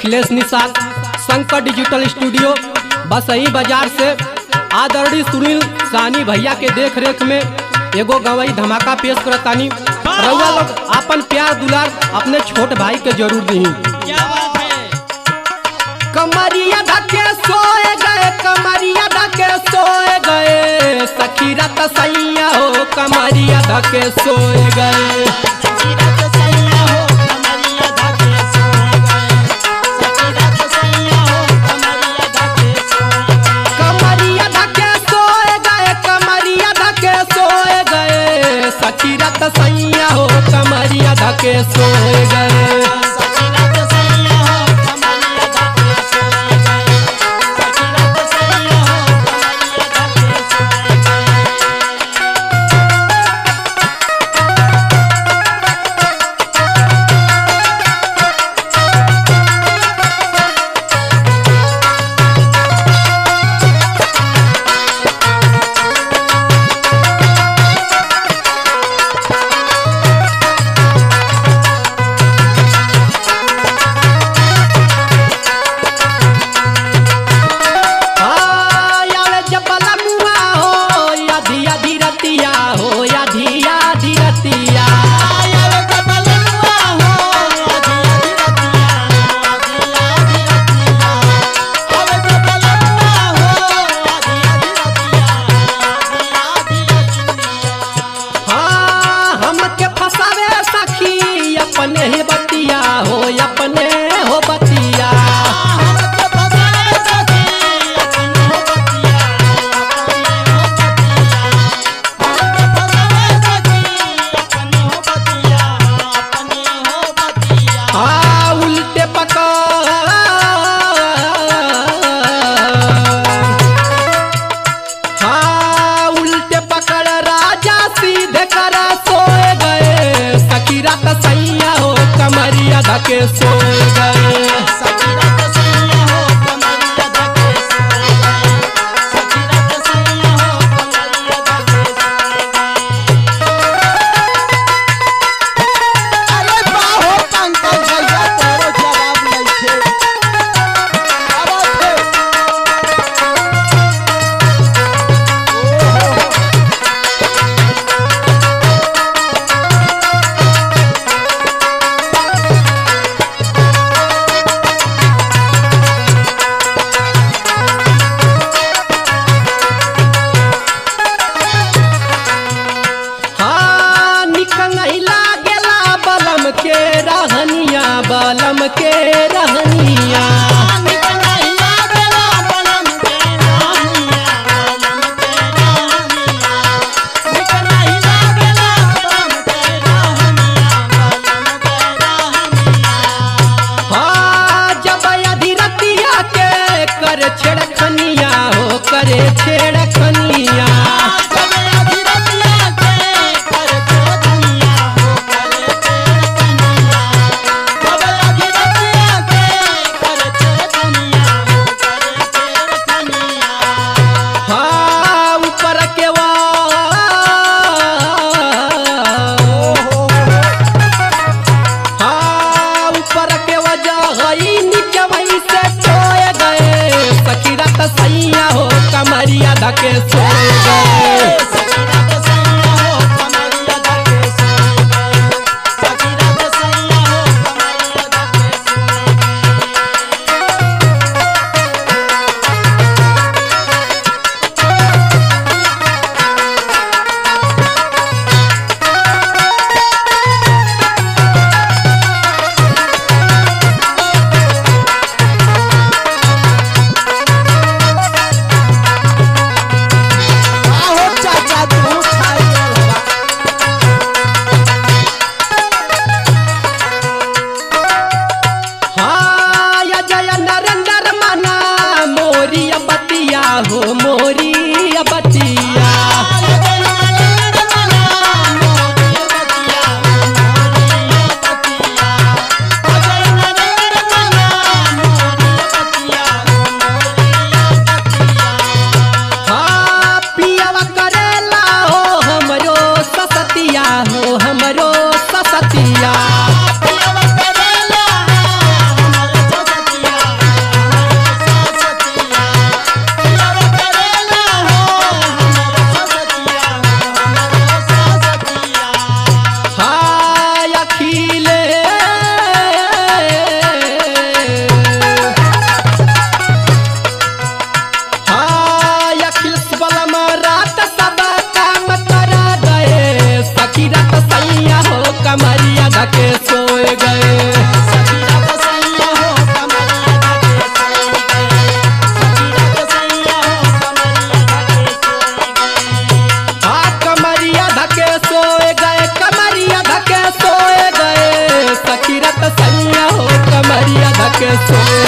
Akhilesh Nishad, Shankar digital studio बसई बाजार से आदरणीय सुनील सानी भैया के देख रेख में एगो गवई धमाका पेश करतानी। रउआ लोग अपन प्यार दुलार अपने छोट भाई के जरूर दी। क्या बात है? कमरिया ढके सोए गए, कमरिया ढके सोए गए, सखी रात सैया हो कमरिया ढके सोए गए। कमरिया ढके सोए गए, कमरिया ढके सोए गए, सखी रात सैया हो कमरिया ढके सोए गए। अपने ही बतिया हो, अपने हो बतिया, हाँ उल्टे पकड़, हाँ उल्टे पकड़ राजा सीधे कर सोए गए, सखी रात सैया हो कमरिया ढके सोए गए। बलम के रहनिया, हाँ जब अधिरतिया के कर छेड़खनिया हो, करे छेड़खनिया, सैया हो कमरिया ढके सोए गए। हो मोरी बतिया, हाँ पियावा करेला हो हमरो ससतिया हो, हमरो ससतिया, से